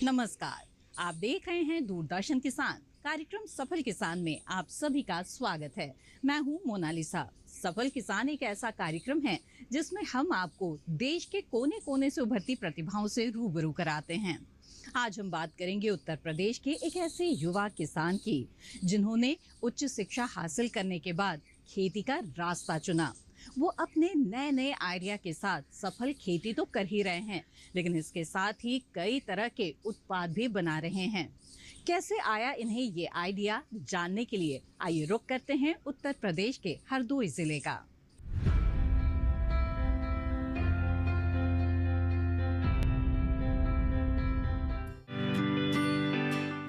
नमस्कार, आप देख रहे हैं दूरदर्शन किसान कार्यक्रम सफल किसान में आप सभी का स्वागत है। मैं हूं मोनालिसा। सफल किसान एक ऐसा कार्यक्रम है जिसमें हम आपको देश के कोने कोने से उभरती प्रतिभाओं से रूबरू कराते हैं। आज हम बात करेंगे उत्तर प्रदेश के एक ऐसे युवा किसान की जिन्होंने उच्च शिक्षा हासिल करने के बाद खेती का रास्ता चुना। वो अपने नए नए आइडिया के साथ सफल खेती तो कर ही रहे हैं, लेकिन इसके साथ ही कई तरह के उत्पाद भी बना रहे हैं। कैसे आया इन्हें ये आइडिया, जानने के लिए आइए रुक करते हैं उत्तर प्रदेश के हरदोई जिले का।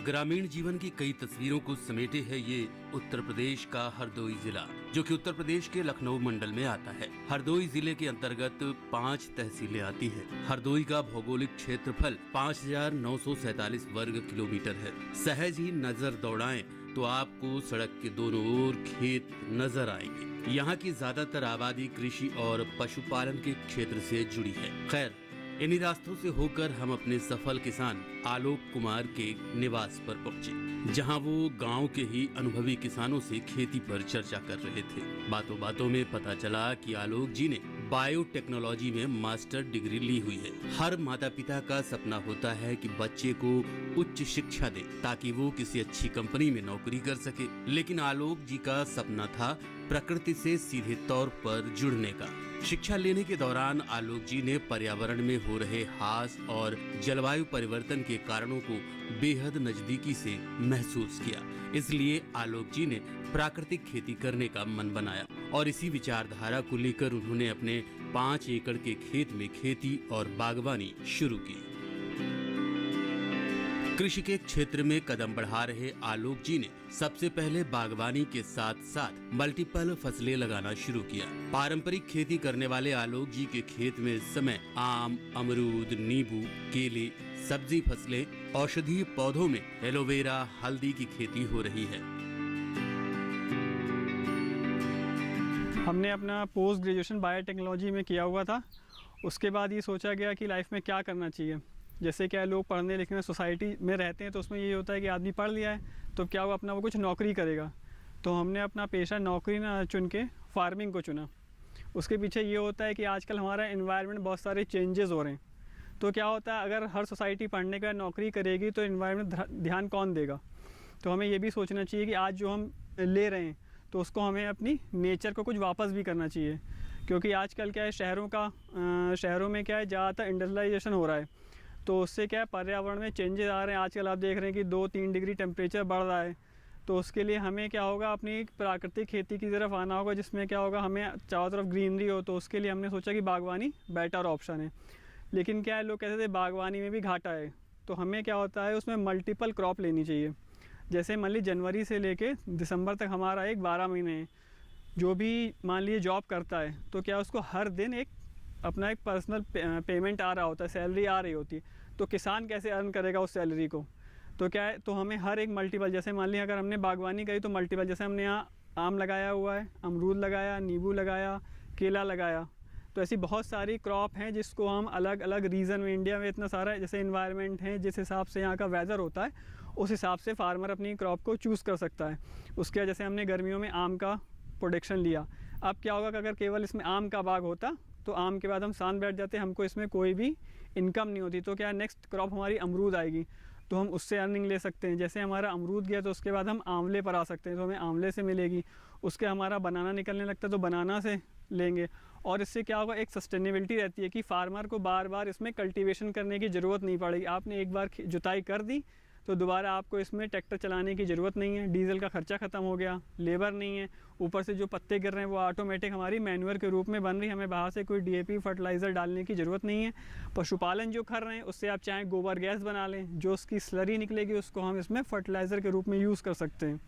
ग्रामीण जीवन की कई तस्वीरों को समेटे है ये उत्तर प्रदेश का हरदोई जिला, जो कि उत्तर प्रदेश के लखनऊ मंडल में आता है। हरदोई जिले के अंतर्गत 5 तहसीलें आती है। हरदोई का भौगोलिक क्षेत्रफल 5,947 वर्ग किलोमीटर है। सहज ही नजर दौड़ाएं तो आपको सड़क के दोनों ओर खेत नजर आएंगे। यहाँ की ज्यादातर आबादी कृषि और पशुपालन के क्षेत्र से जुड़ी है। खैर, इन्हीं रास्तों से होकर हम अपने सफल किसान आलोक कुमार के निवास पर पहुंचे, जहां वो गांव के ही अनुभवी किसानों से खेती पर चर्चा कर रहे थे। बातों बातों में पता चला कि आलोक जी ने बायोटेक्नोलॉजी में मास्टर डिग्री ली हुई है। हर माता पिता का सपना होता है कि बच्चे को उच्च शिक्षा दे ताकि वो किसी अच्छी कंपनी में नौकरी कर सके, लेकिन आलोक जी का सपना था प्रकृति से सीधे तौर पर जुड़ने का। शिक्षा लेने के दौरान आलोक जी ने पर्यावरण में हो रहे ह्रास और जलवायु परिवर्तन के कारणों को बेहद नजदीकी से महसूस किया। इसलिए आलोक जी ने प्राकृतिक खेती करने का मन बनाया और इसी विचारधारा को लेकर उन्होंने अपने 5 एकड़ के खेत में खेती और बागवानी शुरू की। कृषि के क्षेत्र में कदम बढ़ा रहे आलोक जी ने सबसे पहले बागवानी के साथ साथ मल्टीपल फसलें लगाना शुरू किया। पारंपरिक खेती करने वाले आलोक जी के खेत में इस समय आम, अमरूद, नींबू, केले, सब्जी फसलें, औषधीय पौधों में एलोवेरा, हल्दी की खेती हो रही है। हमने अपना पोस्ट ग्रेजुएशन बायोटेक्नोलॉजी में किया हुआ था। उसके बाद ये सोचा गया कि लाइफ में क्या करना चाहिए। जैसे क्या लोग पढ़ने लिखने सोसाइटी में रहते हैं तो उसमें ये होता है कि आदमी पढ़ लिया है तो क्या वो अपना वो कुछ नौकरी करेगा। तो हमने अपना पेशा नौकरी ना चुन के फार्मिंग को चुना। उसके पीछे ये होता है कि आजकल हमारा एनवायरनमेंट बहुत सारे चेंजेस हो रहे हैं। तो क्या होता है, अगर हर सोसाइटी पढ़ने का नौकरी करेगी तो एनवायरनमेंट ध्यान कौन देगा। तो हमें ये भी सोचना चाहिए कि आज जो हम ले रहे हैं तो उसको हमें अपनी नेचर को कुछ वापस भी करना चाहिए। क्योंकि आजकल क्या है, शहरों में क्या है, ज़्यादातर इंडस्ट्रियलाइजेशन हो रहा है। तो उससे क्या है, पर्यावरण में चेंजेस आ रहे हैं। आजकल आप देख रहे हैं कि 2-3 डिग्री टेम्परेचर बढ़ रहा है। तो उसके लिए हमें क्या होगा, अपनी प्राकृतिक खेती की तरफ आना होगा, जिसमें क्या होगा, हमें चारों तरफ ग्रीनरी हो। तो उसके लिए हमने सोचा कि बागवानी बेटर ऑप्शन है। लेकिन क्या है, लोग कहते थे बागवानी में भी घाटा है। तो हमें क्या होता है, उसमें मल्टीपल क्रॉप लेनी चाहिए। जैसे मान लीजिए जनवरी से लेके दिसंबर तक हमारा एक 12 महीने है। जो भी मान लीजिए जॉब करता है तो क्या उसको हर दिन एक अपना एक पर्सनल पेमेंट आ रहा होता है, सैलरी आ रही होती है। तो किसान कैसे अर्न करेगा उस सैलरी को। तो क्या है, तो हमें हर एक मल्टीपल, जैसे मान लीजिए अगर हमने बागवानी करी तो मल्टीपल, जैसे हमने यहाँ आम लगाया हुआ है, अमरूद लगाया, नींबू लगाया, केला लगाया। तो ऐसी बहुत सारी क्रॉप हैं जिसको हम अलग अलग रीजन में, इंडिया में इतना सारा जैसे इन्वायरमेंट है, जिस हिसाब से यहाँ का वेदर होता है उस हिसाब से फार्मर अपनी क्रॉप को चूज़ कर सकता है। उसके जैसे हमने गर्मियों में आम का प्रोडक्शन लिया। अब क्या होगा कि अगर केवल इसमें आम का बाग होता तो आम के बाद हम शांत बैठ जाते, हमको इसमें कोई भी इनकम नहीं होती। तो क्या नेक्स्ट क्रॉप हमारी अमरूद आएगी तो हम उससे अर्निंग ले सकते हैं। जैसे हमारा अमरूद गया तो उसके बाद हम आंवले पर आ सकते हैं, तो हमें आंवले से मिलेगी। उसके हमारा बनाना निकलने लगता है तो बनाना से लेंगे। और इससे क्या होगा, एक सस्टेनेबिलिटी रहती है कि फार्मर को बार बार इसमें कल्टीवेशन करने की ज़रूरत नहीं पड़ेगी। आपने एक बार जुताई कर दी तो दोबारा आपको इसमें ट्रैक्टर चलाने की ज़रूरत नहीं है। डीजल का खर्चा ख़त्म हो गया, लेबर नहीं है। ऊपर से जो पत्ते गिर रहे हैं वो ऑटोमेटिक हमारी मैन्यूअर के रूप में बन रही है। हमें बाहर से कोई डीएपी फर्टिलाइज़र डालने की ज़रूरत नहीं है। पशुपालन जो कर रहे हैं उससे आप चाहें गोबर गैस बना लें, जो उसकी स्लरी निकलेगी उसको हम इसमें फर्टिलाइज़र के रूप में यूज़ कर सकते हैं।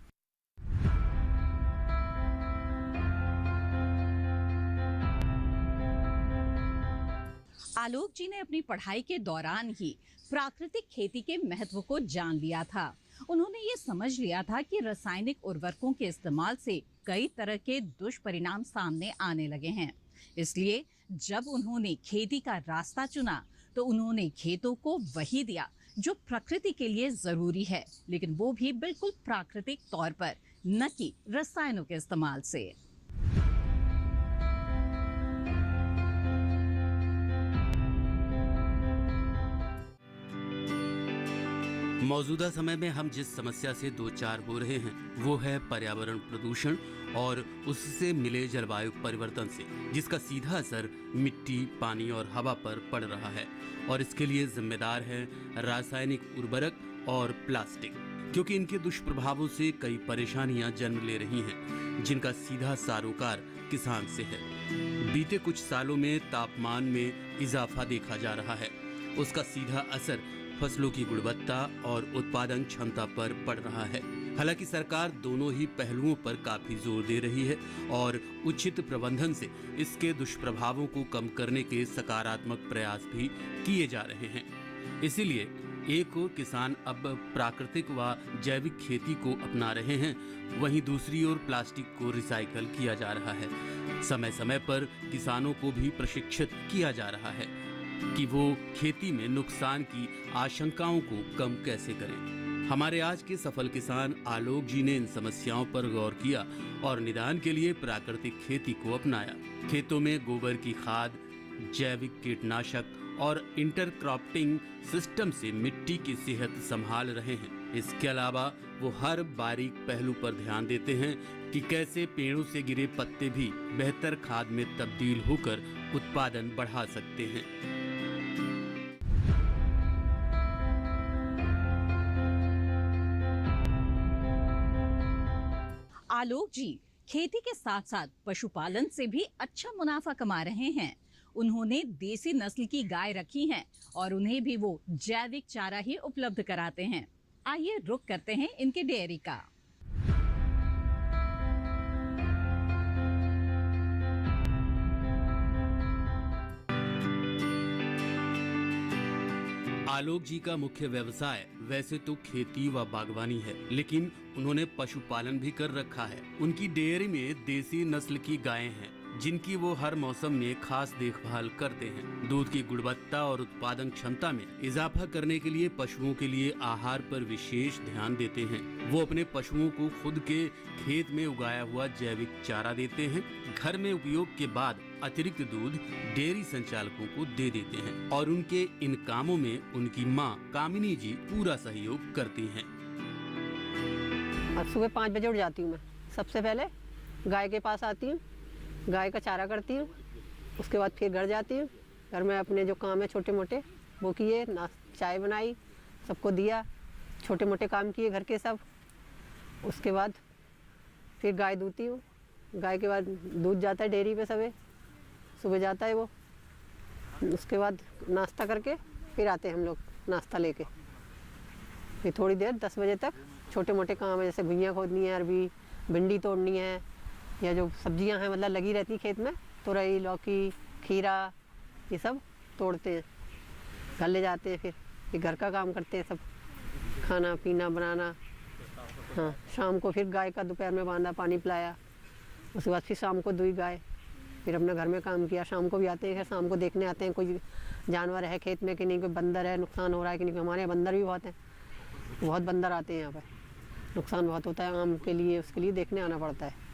आलोक जी ने अपनी पढ़ाई के दौरान ही प्राकृतिक खेती के महत्व को जान लिया था। उन्होंने ये समझ लिया था कि रासायनिक उर्वरकों के इस्तेमाल से कई तरह के दुष्परिणाम सामने आने लगे हैं। इसलिए जब उन्होंने खेती का रास्ता चुना तो उन्होंने खेतों को वही दिया जो प्रकृति के लिए जरूरी है, लेकिन वो भी बिल्कुल प्राकृतिक तौर पर, न कि रसायनों के इस्तेमाल से। मौजूदा समय में हम जिस समस्या से दो चार हो रहे हैं वो है पर्यावरण प्रदूषण और उससे मिले जलवायु परिवर्तन से, जिसका सीधा असर मिट्टी, पानी और हवा पर पड़ रहा है। और इसके लिए जिम्मेदार है रासायनिक उर्वरक और प्लास्टिक, क्योंकि इनके दुष्प्रभावों से कई परेशानियां जन्म ले रही हैं, जिनका सीधा सरोकार किसान से है। बीते कुछ सालों में तापमान में इजाफा देखा जा रहा है। उसका सीधा असर फसलों की गुणवत्ता और उत्पादन क्षमता पर पड़ रहा है। हालांकि सरकार दोनों ही पहलुओं पर काफी जोर दे रही है और उचित प्रबंधन से इसके दुष्प्रभावों को कम करने के सकारात्मक प्रयास भी किए जा रहे हैं। इसीलिए एक ओर किसान अब प्राकृतिक व जैविक खेती को अपना रहे हैं, वहीं दूसरी ओर प्लास्टिक को रिसाइकल किया जा रहा है। समय समय पर किसानों को भी प्रशिक्षित किया जा रहा है कि वो खेती में नुकसान की आशंकाओं को कम कैसे करें। हमारे आज के सफल किसान आलोक जी ने इन समस्याओं पर गौर किया और निदान के लिए प्राकृतिक खेती को अपनाया। खेतों में गोबर की खाद, जैविक कीटनाशक और इंटरक्रॉपिंग सिस्टम से मिट्टी की सेहत संभाल रहे हैं। इसके अलावा वो हर बारीक पहलू पर ध्यान देते हैं कि कैसे पेड़ों से गिरे पत्ते भी बेहतर खाद में तब्दील होकर उत्पादन बढ़ा सकते हैं। आलोक जी खेती के साथ साथ पशुपालन से भी अच्छा मुनाफा कमा रहे हैं। उन्होंने देसी नस्ल की गाय रखी हैं और उन्हें भी वो जैविक चारा ही उपलब्ध कराते हैं। आइए रुक करते हैं इनके डेयरी का। आलोक जी का मुख्य व्यवसाय वैसे तो खेती व बागवानी है, लेकिन उन्होंने पशुपालन भी कर रखा है। उनकी डेयरी में देसी नस्ल की गायें हैं, जिनकी वो हर मौसम में खास देखभाल करते हैं। दूध की गुणवत्ता और उत्पादन क्षमता में इजाफा करने के लिए पशुओं के लिए आहार पर विशेष ध्यान देते हैं। वो अपने पशुओं को खुद के खेत में उगाया हुआ जैविक चारा देते हैं। घर में उपयोग के बाद अतिरिक्त दूध डेयरी संचालकों को दे देते हैं और उनके इन कामों में उनकी मां कामिनी जी पूरा सहयोग करती हैं। सुबह 5 बजे उठ जाती हूँ मैं। सबसे पहले गाय के पास आती हूँ, गाय का चारा करती हूँ, उसके बाद फिर घर जाती हूँ। घर में अपने जो काम है छोटे मोटे वो किए, चाय बनाई, सबको दिया, छोटे मोटे काम किए घर के सब। उसके बाद फिर गाय दूती हूँ। गाय के बाद दूध जाता है डेयरी पे सुबह जाता है वो। उसके बाद नाश्ता करके फिर आते हैं हम लोग नाश्ता लेके। फिर थोड़ी देर 10 बजे तक छोटे मोटे काम है, जैसे घुइयाँ खोदनी है, अरबी भिंडी तोड़नी है, या जो सब्जियां हैं मतलब लगी रहती खेत में, तुरई, लौकी, खीरा, ये सब तोड़ते हैं, घर ले जाते हैं। फिर घर का काम करते हैं, सब खाना पीना बनाना। हाँ, शाम को फिर गाय का दोपहर में बांधा, पानी पिलाया। उसके बाद फिर शाम को दुई गाय, फिर अपने घर में काम किया। शाम को भी आते हैं, शाम को देखने आते हैं कोई जानवर है खेत में कि नहीं, कोई बंदर है, नुकसान हो रहा है कि नहीं। हमारे यहाँ बंदर भी बहुत हैं, बहुत बंदर आते हैं यहाँ पर, नुकसान बहुत होता है आम के लिए, उसके लिए देखने आना पड़ता है।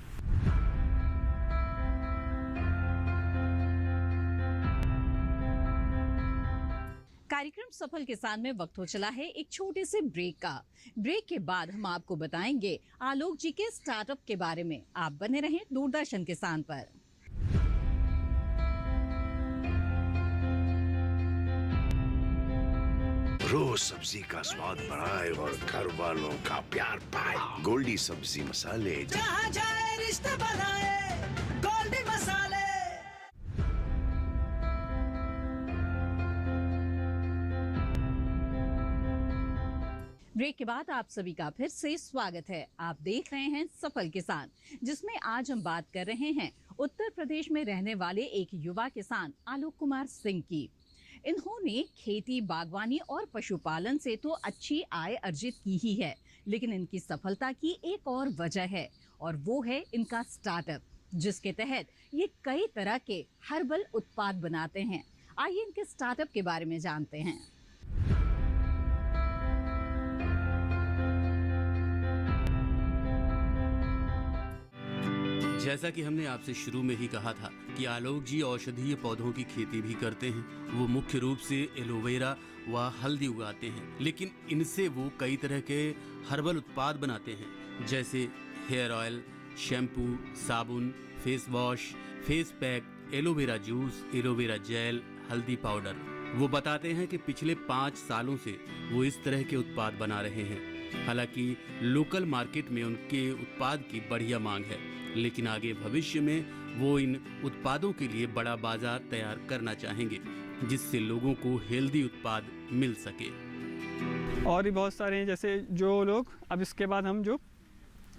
कार्यक्रम सफल किसान में वक्त हो चला है एक छोटे से ब्रेक का। ब्रेक के बाद हम आपको बताएंगे आलोक जी के स्टार्टअप के बारे में। आप बने रहें दूरदर्शन किसान पर। रोज सब्जी का स्वाद बढ़ाए और घर वालों का प्यार पाए। गोल्डी सब्जी मसाले, जहाँ जाए रिश्ते बनाए, गोल्डी मसाले। ब्रेक के बाद आप सभी का फिर से स्वागत है। आप देख रहे हैं सफल किसान, जिसमें आज हम बात कर रहे हैं उत्तर प्रदेश में रहने वाले एक युवा किसान आलोक कुमार सिंह की। इन्होंने खेती, बागवानी और पशुपालन से तो अच्छी आय अर्जित की ही है, लेकिन इनकी सफलता की एक और वजह है और वो है इनका स्टार्टअप, जिसके तहत ये कई तरह के हर्बल उत्पाद बनाते हैं। आइए इनके स्टार्टअप के बारे में जानते हैं। जैसा कि हमने आपसे शुरू में ही कहा था कि आलोक जी औषधीय पौधों की खेती भी करते हैं। वो मुख्य रूप से एलोवेरा व हल्दी उगाते हैं, लेकिन इनसे वो कई तरह के हर्बल उत्पाद बनाते हैं, जैसे हेयर ऑयल, शैम्पू, साबुन, face wash, face pack, aloe vera juice, aloe vera gel, हल्दी पाउडर। वो बताते हैं कि पिछले 5 सालों से वो इस तरह के उत्पाद बना रहे हैं। हालांकि लोकल मार्केट में उनके उत्पाद की बढ़िया मांग है, लेकिन आगे भविष्य में वो इन उत्पादों के लिए बड़ा बाजार तैयार करना चाहेंगे, जिससे लोगों को हेल्दी उत्पाद मिल सके। और भी बहुत सारे हैं, जैसे जो लोग अब इसके बाद हम जो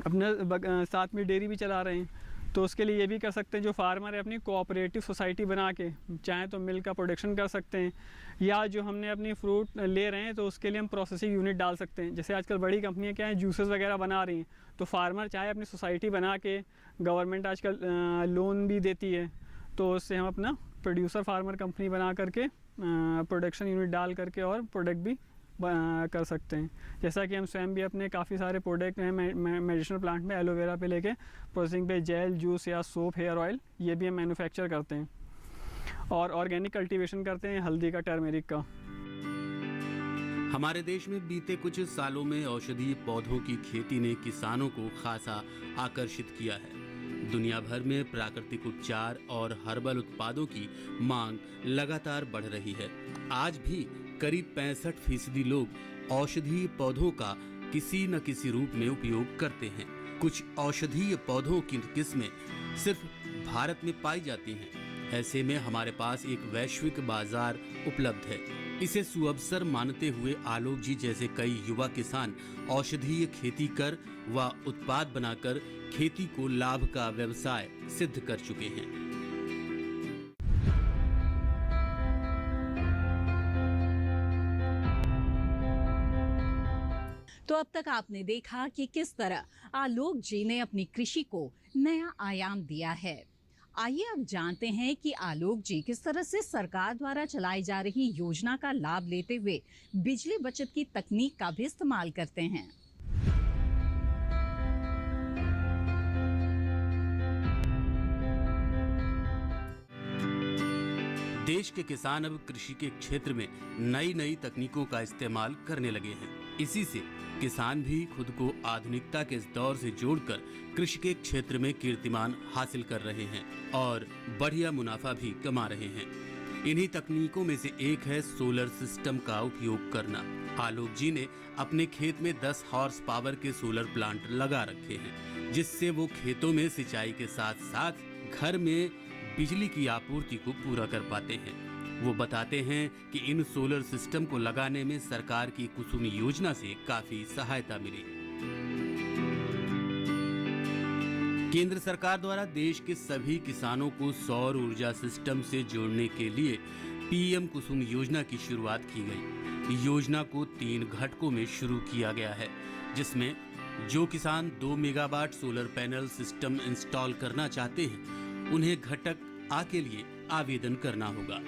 अपने साथ में डेयरी भी चला रहे हैं, तो उसके लिए ये भी कर सकते हैं, जो फार्मर है अपनी कोऑपरेटिव सोसाइटी बना के चाहे तो मिल्क का प्रोडक्शन कर सकते हैं, या जो हमने अपनी फ्रूट ले रहे हैं तो उसके लिए हम प्रोसेसिंग यूनिट डाल सकते हैं। जैसे आजकल बड़ी कंपनियां क्या है, जूसेस वगैरह बना रही हैं, तो फार्मर चाहे अपनी सोसाइटी बना के, गवर्नमेंट आजकल लोन भी देती है, तो उससे हम अपना प्रोड्यूसर फार्मर कंपनी बना करके प्रोडक्शन यूनिट डाल करके और प्रोडक्ट भी कर सकते हैं। जैसा कि हम स्वयं भी अपने काफ़ी सारे प्रोडक्ट हैं मेडिसिनल प्लांट में एलोवेरा पे लेके प्रोसेसिंग पे जेल, जूस या सोप, हेयर ऑयल, ये भी हम मैन्युफैक्चर करते हैं। और ऑर्गेनिक कल्टीवेशन करते हैं हल्दी का, टर्मेरिक का। हमारे देश में बीते कुछ सालों में औषधीय पौधों की खेती ने किसानों को खासा आकर्षित किया है। दुनिया भर में प्राकृतिक उपचार और हर्बल उत्पादों की मांग लगातार बढ़ रही है। आज भी करीब 65% लोग औषधीय पौधों का किसी न किसी रूप में उपयोग करते हैं। कुछ औषधीय पौधों की किस्में सिर्फ भारत में पाई जाती हैं। ऐसे में हमारे पास एक वैश्विक बाजार उपलब्ध है। इसे सुअवसर मानते हुए आलोक जी जैसे कई युवा किसान औषधीय खेती कर व उत्पाद बनाकर खेती को लाभ का व्यवसाय सिद्ध कर चुके हैं। तो अब तक आपने देखा कि किस तरह आलोक जी ने अपनी कृषि को नया आयाम दिया है। आइए अब जानते हैं कि आलोक जी किस तरह से सरकार द्वारा चलाई जा रही योजना का लाभ लेते हुए बिजली बचत की तकनीक का भी इस्तेमाल करते हैं। देश के किसान अब कृषि के क्षेत्र में नई नई तकनीकों का इस्तेमाल करने लगे हैं। इसी से किसान भी खुद को आधुनिकता के इस दौर से जोड़कर कृषि के क्षेत्र में कीर्तिमान हासिल कर रहे हैं और बढ़िया मुनाफा भी कमा रहे हैं। इन्हीं तकनीकों में से एक है सोलर सिस्टम का उपयोग करना। आलोक जी ने अपने खेत में 10 हॉर्स पावर के सोलर प्लांट लगा रखे हैं, जिससे वो खेतों में सिंचाई के साथ साथ घर में बिजली की आपूर्ति को पूरा कर पाते हैं। वो बताते हैं कि इन सोलर सिस्टम को लगाने में सरकार की कुसुम योजना से काफी सहायता मिली। केंद्र सरकार द्वारा देश के सभी किसानों को सौर ऊर्जा सिस्टम से जोड़ने के लिए पीएम कुसुम योजना की शुरुआत की गई। योजना को 3 घटकों में शुरू किया गया है, जिसमें जो किसान 2 megawatt solar panel system install करना चाहते हैं, उन्हें घटक आ के लिए आवेदन करना होगा।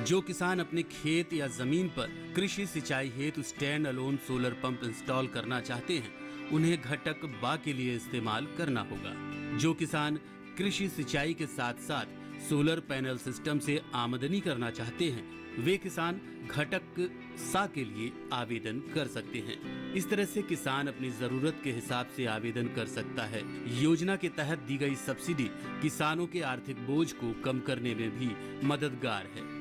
जो किसान अपने खेत या जमीन पर कृषि सिंचाई हेतु stand alone solar pump install करना चाहते हैं, उन्हें घटक बा के लिए इस्तेमाल करना होगा। जो किसान कृषि सिंचाई के साथ साथ सोलर पैनल सिस्टम से आमदनी करना चाहते हैं, वे किसान घटक सा के लिए आवेदन कर सकते हैं। इस तरह से किसान अपनी जरूरत के हिसाब से आवेदन कर सकता है। योजना के तहत दी गई सब्सिडी किसानों के आर्थिक बोझ को कम करने में भी मददगार है।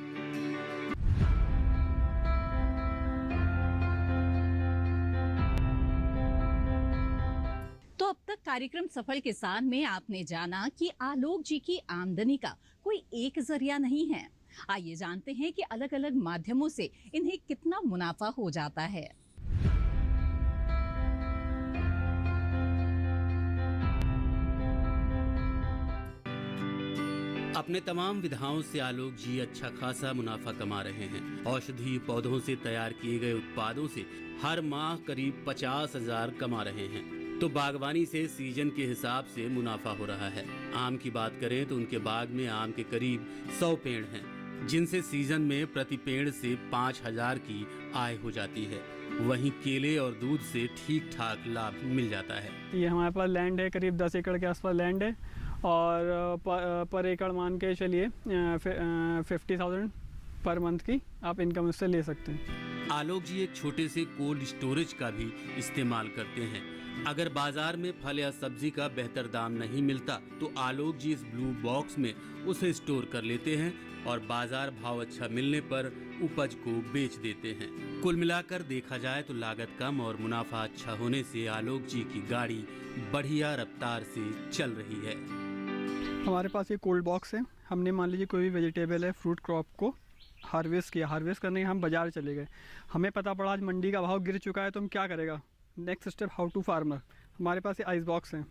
तो अब तक कार्यक्रम सफल किसान में आपने जाना कि आलोक जी की आमदनी का कोई एक जरिया नहीं है। आइए जानते हैं कि अलग अलग माध्यमों से इन्हें कितना मुनाफा हो जाता है। अपने तमाम विधाओं से आलोक जी अच्छा खासा मुनाफा कमा रहे हैं। औषधीय पौधों से तैयार किए गए उत्पादों से हर माह करीब 50,000 कमा रहे हैं। तो बागवानी से सीजन के हिसाब से मुनाफा हो रहा है। आम की बात करें तो उनके बाग में आम के करीब 100 पेड़ हैं, जिनसे सीजन में प्रति पेड़ से 5,000 की आय हो जाती है। वहीं केले और दूध से ठीक ठाक लाभ मिल जाता है। ये हमारे पास लैंड है, करीब 10 एकड़ के आसपास लैंड है, और पर एकड़ मान के चलिए 50,000 पर मंथ की आप इनकम उससे ले सकते हैं। आलोक जी एक छोटे से कोल्ड स्टोरेज का भी इस्तेमाल करते हैं। अगर बाजार में फल या सब्जी का बेहतर दाम नहीं मिलता तो आलोक जी इस ब्लू बॉक्स में उसे स्टोर कर लेते हैं और बाजार भाव अच्छा मिलने पर उपज को बेच देते हैं। कुल मिलाकर देखा जाए तो लागत कम और मुनाफा अच्छा होने से आलोक जी की गाड़ी बढ़िया रफ्तार से चल रही है। हमारे पास ये कोल्ड बॉक्स है। हमने मान लीजिए कोई भी वेजिटेबल है, फ्रूट क्रॉप को हार्वेस्ट किया, हार्वेस्ट करने के हम बाज़ार चले गए, हमें पता पड़ा आज मंडी का भाव गिर चुका है तो हम क्या करेगा, next step how to farmer. हमारे पास ये आइस बॉक्स है,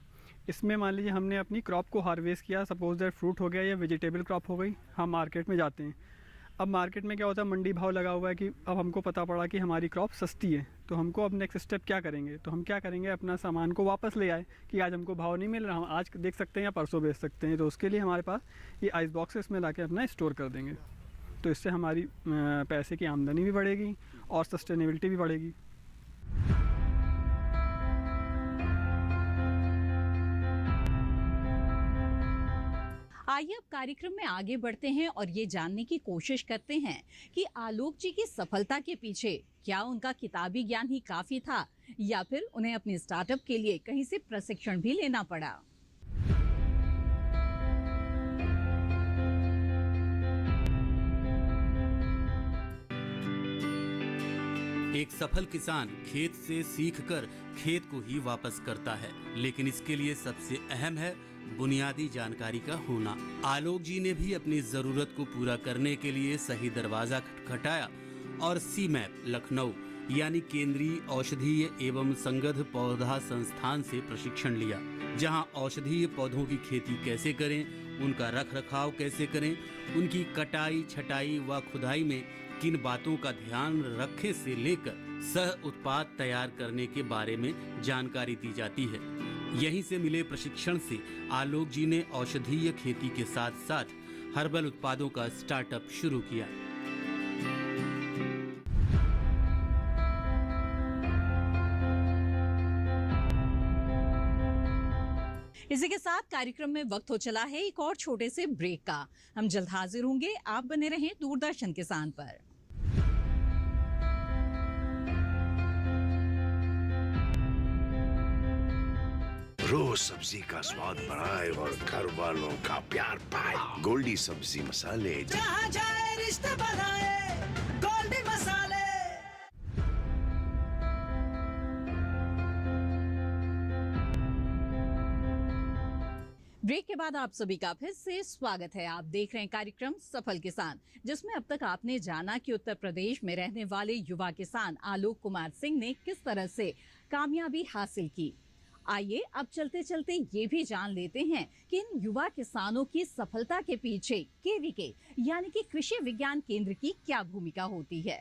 इसमें मान लीजिए हमने अपनी क्रॉप को हार्वेस्ट किया, सपोज दैट फ्रूट हो गया या वेजिटेबल क्रॉप हो गई, हम मार्केट में जाते हैं। अब मार्केट में क्या होता है, मंडी भाव लगा हुआ है कि अब हमको पता पड़ा कि हमारी क्रॉप सस्ती है, तो हमको अब नेक्स्ट स्टेप क्या करेंगे, तो हम क्या करेंगे, अपना सामान को वापस ले आए कि आज हमको भाव नहीं मिल रहा, हम आज देख सकते हैं या परसों बेच सकते हैं। तो उसके लिए हमारे पास ये आइस बॉक्स है, इसमें ला के अपना स्टोर कर देंगे, तो इससे हमारी पैसे की आमदनी भी बढ़ेगी और सस्टेनेबिलिटी भी बढ़ेगी। आइए अब कार्यक्रम में आगे बढ़ते हैं और ये जानने की कोशिश करते हैं कि आलोक जी की सफलता के पीछे क्या उनका किताबी ज्ञान ही काफी था या फिर उन्हें अपने स्टार्टअप के लिए कहीं से प्रशिक्षण भी लेना पड़ा। एक सफल किसान खेत से सीखकर खेत को ही वापस करता है, लेकिन इसके लिए सबसे अहम है बुनियादी जानकारी का होना। आलोक जी ने भी अपनी जरूरत को पूरा करने के लिए सही दरवाजा खटखटाया और सीमैप लखनऊ यानी केंद्रीय औषधीय एवं संगध पौधा संस्थान से प्रशिक्षण लिया, जहां औषधीय पौधों की खेती कैसे करें, उनका रख रखाव कैसे करें, उनकी कटाई छटाई व खुदाई में किन बातों का ध्यान रखने से लेकर सह उत्पाद तैयार करने के बारे में जानकारी दी जाती है। यहीं से मिले प्रशिक्षण से आलोक जी ने औषधीय खेती के साथ साथ हर्बल उत्पादों का स्टार्टअप शुरू किया। इसी के साथ कार्यक्रम में वक्त हो चला है एक और छोटे से ब्रेक का। हम जल्द हाजिर होंगे, आप बने रहें दूरदर्शन किसान पर। रोज सब्जी का स्वाद बढ़ाए और घर वालों का प्यार पाए। गोल्डी सब्जी मसाले, जहाँ जाए रिश्ते बनाए गोल्डी मसाले। ब्रेक के बाद आप सभी का फिर से स्वागत है। आप देख रहे हैं कार्यक्रम सफल किसान, जिसमें अब तक आपने जाना कि उत्तर प्रदेश में रहने वाले युवा किसान आलोक कुमार सिंह ने किस तरह से कामयाबी हासिल की। आइए अब चलते चलते ये भी जान लेते हैं कि इन युवा किसानों की सफलता के पीछे केवीके यानी कि कृषि विज्ञान केंद्र की क्या भूमिका होती है।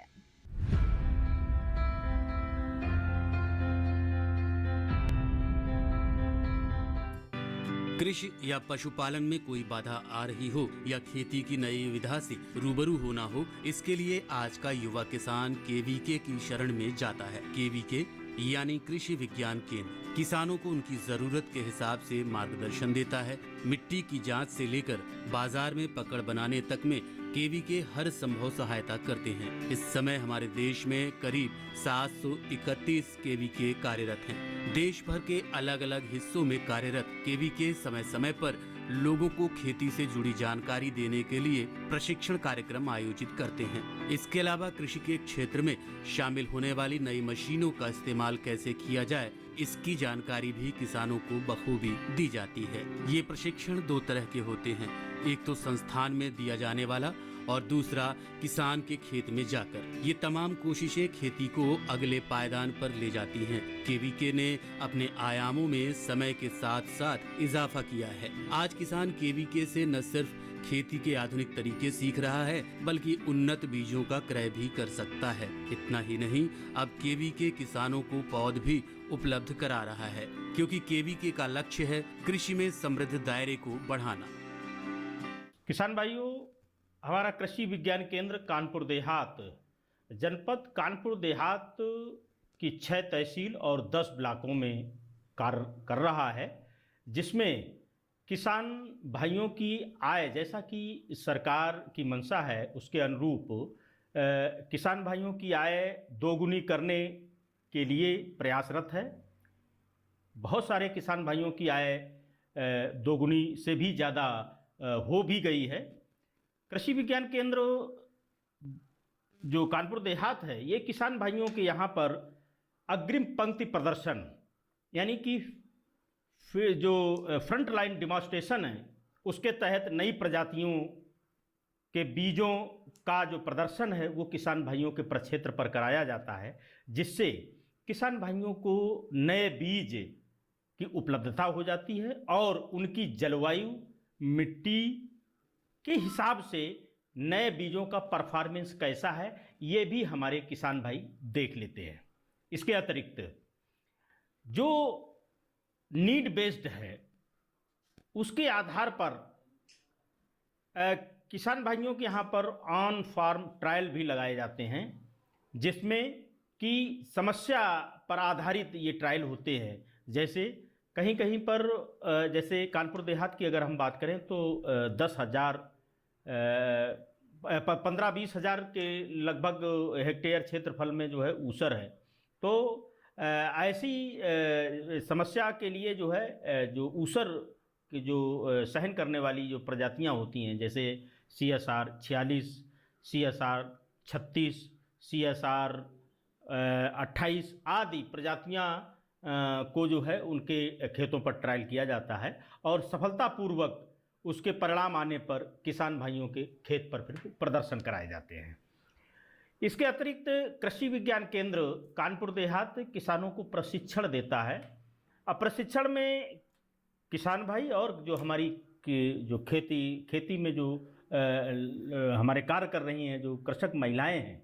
कृषि या पशुपालन में कोई बाधा आ रही हो या खेती की नई विधा से रूबरू होना हो, इसके लिए आज का युवा किसान केवीके की शरण में जाता है। केवीके यानी कृषि विज्ञान केंद्र किसानों को उनकी जरूरत के हिसाब से मार्गदर्शन देता है। मिट्टी की जांच से लेकर बाजार में पकड़ बनाने तक में केवीके हर संभव सहायता करते हैं। इस समय हमारे देश में करीब 731 केवीके कार्यरत हैं। देश भर के अलग अलग हिस्सों में कार्यरत केवीके समय समय पर लोगों को खेती से जुड़ी जानकारी देने के लिए प्रशिक्षण कार्यक्रम आयोजित करते हैं। इसके अलावा कृषि के क्षेत्र में शामिल होने वाली नई मशीनों का इस्तेमाल कैसे किया जाए, इसकी जानकारी भी किसानों को बखूबी दी जाती है। ये प्रशिक्षण दो तरह के होते हैं, एक तो संस्थान में दिया जाने वाला और दूसरा किसान के खेत में जाकर। ये तमाम कोशिशें खेती को अगले पायदान पर ले जाती हैं। केवीके ने अपने आयामों में समय के साथ साथ इजाफा किया है। आज किसान केवीके से न सिर्फ खेती के आधुनिक तरीके सीख रहा है, बल्कि उन्नत बीजों का क्रय भी कर सकता है। इतना ही नहीं, अब केवीके किसानों को पौध भी उपलब्ध करा रहा है, क्योंकि केवीके का लक्ष्य है कृषि में समृद्ध दायरे को बढ़ाना। किसान भाइयों, हमारा कृषि विज्ञान केंद्र कानपुर देहात जनपद कानपुर देहात की 6 तहसील और 10 ब्लॉकों में कार्य कर रहा है, जिसमें किसान भाइयों की आय, जैसा कि सरकार की मंशा है उसके अनुरूप किसान भाइयों की आय दोगुनी करने के लिए प्रयासरत है। बहुत सारे किसान भाइयों की आय दोगुनी से भी ज़्यादा हो भी गई है। कृषि विज्ञान केंद्र जो कानपुर देहात है, ये किसान भाइयों के यहाँ पर अग्रिम पंक्ति प्रदर्शन यानी कि फिर जो फ्रंट लाइन डिमॉन्स्ट्रेशन है उसके तहत नई प्रजातियों के बीजों का जो प्रदर्शन है वो किसान भाइयों के प्रक्षेत्र पर कराया जाता है, जिससे किसान भाइयों को नए बीज की उपलब्धता हो जाती है और उनकी जलवायु मिट्टी के हिसाब से नए बीजों का परफॉर्मेंस कैसा है ये भी हमारे किसान भाई देख लेते हैं। इसके अतिरिक्त जो नीड बेस्ड है उसके आधार पर किसान भाइयों के यहाँ पर ऑन फार्म ट्रायल भी लगाए जाते हैं, जिसमें कि समस्या पर आधारित ये ट्रायल होते हैं। जैसे कहीं कहीं पर जैसे कानपुर देहात की अगर हम बात करें तो 10,000 15-20 हज़ार के लगभग हेक्टेयर क्षेत्रफल में जो है ऊसर है। तो ऐसी समस्या के लिए जो है जो ऊसर की जो सहन करने वाली जो प्रजातियां होती हैं, जैसे CSR 46, CSR 36, CSR 28 आदि प्रजातियां को जो है उनके खेतों पर ट्रायल किया जाता है और सफलतापूर्वक उसके परिणाम आने पर किसान भाइयों के खेत पर फिर प्रदर्शन कराए जाते हैं। इसके अतिरिक्त कृषि विज्ञान केंद्र कानपुर देहात किसानों को प्रशिक्षण देता है। अब प्रशिक्षण में किसान भाई और जो हमारी जो खेती में जो हमारे कार्य कर रही हैं जो कृषक महिलाएं हैं,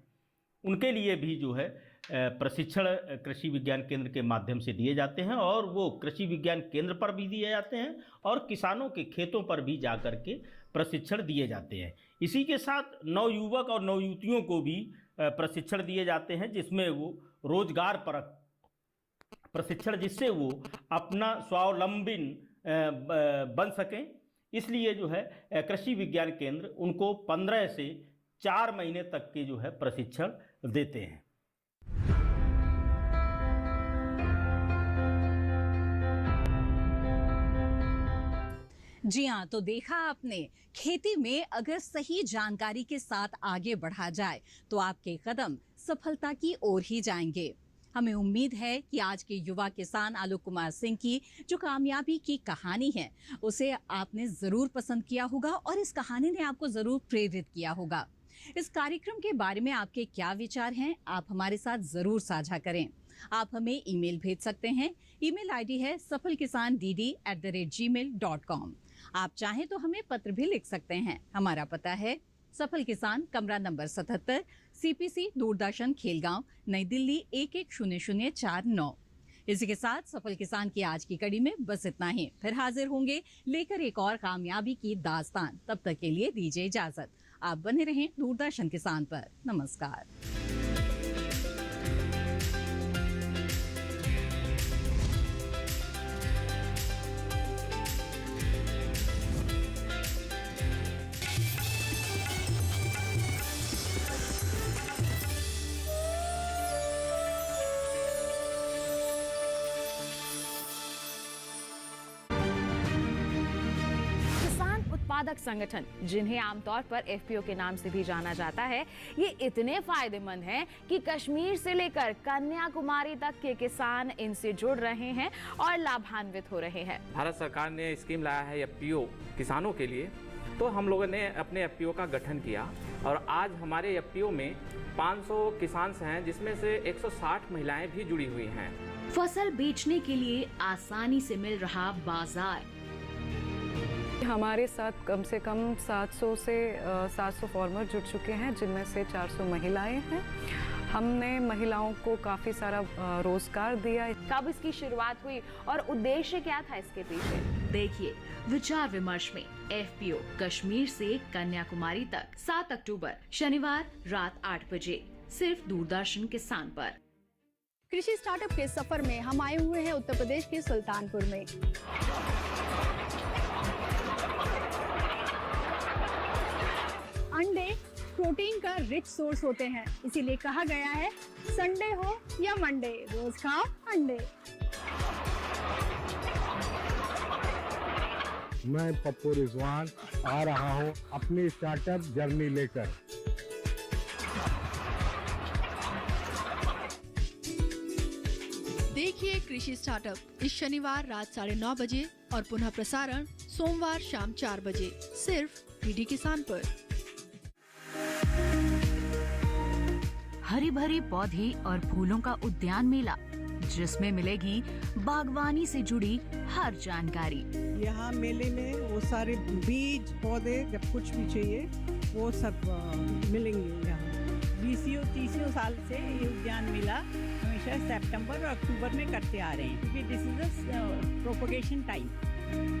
उनके लिए भी जो है प्रशिक्षण कृषि विज्ञान केंद्र के माध्यम से दिए जाते हैं और वो कृषि विज्ञान केंद्र पर भी दिए जाते हैं और किसानों के खेतों पर भी जाकर के प्रशिक्षण दिए जाते हैं। इसी के साथ नवयुवक और नवयुवतियों को भी प्रशिक्षण दिए जाते हैं, जिसमें वो रोजगार परक प्रशिक्षण, जिससे वो अपना स्वावलंबी बन सकें। इसलिए जो है कृषि विज्ञान केंद्र उनको 15 से 4 महीने तक के जो है प्रशिक्षण देते हैं। जी हाँ, तो देखा आपने, खेती में अगर सही जानकारी के साथ आगे बढ़ा जाए तो आपके कदम सफलता की ओर ही जाएंगे। हमें उम्मीद है कि आज के युवा किसान आलोक कुमार सिंह की जो कामयाबी की कहानी है उसे आपने जरूर पसंद किया होगा और इस कहानी ने आपको जरूर प्रेरित किया होगा। इस कार्यक्रम के बारे में आपके क्या विचार हैं, आप हमारे साथ जरूर साझा करें। आप हमें ईमेल भेज सकते हैं। ईमेल आईडी है safalkisandd@gmail.com। आप चाहें तो हमें पत्र भी लिख सकते हैं। हमारा पता है सफल किसान, कमरा नंबर 77, CPC, दूरदर्शन, खेलगांव, नई दिल्ली 110049। इसी के साथ सफल किसान की आज की कड़ी में बस इतना ही। फिर हाजिर होंगे लेकर एक और कामयाबी की दास्तान। तब तक के लिए दीजिए इजाजत। आप बने रहें दूरदर्शन किसान पर। नमस्कार। उत्पादक संगठन, जिन्हें आमतौर पर FPO के नाम से भी जाना जाता है, ये इतने फायदेमंद हैं कि कश्मीर से लेकर कन्याकुमारी तक के किसान इनसे जुड़ रहे हैं और लाभान्वित हो रहे हैं। भारत सरकार ने स्कीम लाया है FPO किसानों के लिए, तो हम लोगों ने अपने FPO का गठन किया और आज हमारे FPO में 500 किसान हैं, जिसमें से 160 महिलाएं भी जुड़ी हुई हैं। फसल बेचने के लिए आसानी से मिल रहा बाजार। हमारे साथ कम से कम 700 से 700 फार्मर जुड़ चुके हैं, जिनमें से 400 महिलाएं हैं। हमने महिलाओं को काफ़ी सारा रोजगार दिया। कब इसकी शुरुआत हुई और उद्देश्य क्या था इसके पीछे, देखिए विचार विमर्श में। FPO कश्मीर से कन्याकुमारी तक, 7 अक्टूबर शनिवार रात 8 बजे, सिर्फ दूरदर्शन किसान पर। कृषि स्टार्टअप के सफर में हम आए हुए हैं उत्तर प्रदेश के सुल्तानपुर में। प्रोटीन का रिच सोर्स होते हैं, इसीलिए कहा गया है संडे हो या मंडे रोज खाओ अंडे। मैं पप्पू रिजवान आ रहा हूँ अपनी स्टार्टअप जर्नी लेकर। देखिए कृषि स्टार्टअप इस शनिवार रात 9:30 बजे और पुनः प्रसारण सोमवार शाम 4 बजे सिर्फ डीडी किसान पर। हरी भरी पौधे और फूलों का उद्यान मेला, जिसमें मिलेगी बागवानी से जुड़ी हर जानकारी। यहाँ मेले में वो सारे बीज पौधे जब कुछ भी चाहिए वो सब मिलेंगे। यहाँ 20-30 साल से ये उद्यान मेला हमेशा सितंबर और अक्टूबर में करते आ रहे हैं, क्योंकि this is the propagation time.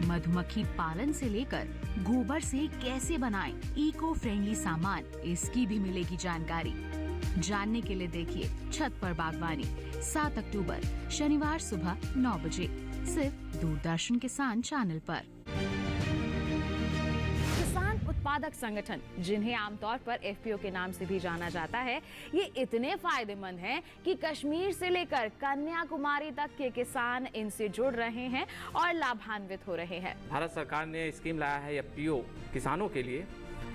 मधुमक्खी पालन से लेकर गोबर से कैसे बनाएं इको फ्रेंडली सामान, इसकी भी मिलेगी जानकारी। जानने के लिए देखिए छत पर बागवानी 7 अक्टूबर शनिवार सुबह 9 बजे सिर्फ दूरदर्शन किसान चैनल पर। किसान उत्पादक संगठन, जिन्हें आमतौर पर एफपीओ के नाम से भी जाना जाता है, ये इतने फायदेमंद हैं कि कश्मीर से लेकर कन्याकुमारी तक के किसान इनसे जुड़ रहे हैं और लाभान्वित हो रहे हैं। भारत सरकार ने स्कीम लाया है एफपीओ किसानों के लिए,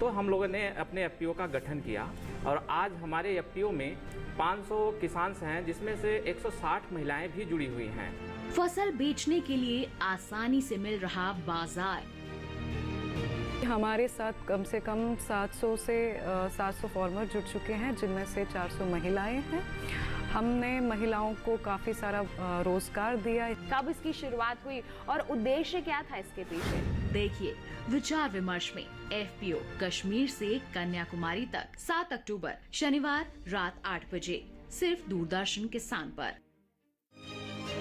तो हम लोगों ने अपने एफपीओ का गठन किया और आज हमारे एफपीओ में 500 किसान हैं, जिसमें से 160 महिलाएं भी जुड़ी हुई हैं। फसल बेचने के लिए आसानी से मिल रहा बाजार। हमारे साथ कम से कम 700 से 700 फार्मर जुड़ चुके हैं, जिनमें से 400 महिलाएं हैं। हमने महिलाओं को काफ़ी सारा रोजगार दिया। कब इसकी शुरुआत हुई और उद्देश्य क्या था इसके पीछे? देखिए विचार विमर्श में एफपीओ कश्मीर से कन्याकुमारी तक 7 अक्टूबर शनिवार रात 8 बजे सिर्फ दूरदर्शन किसान पर।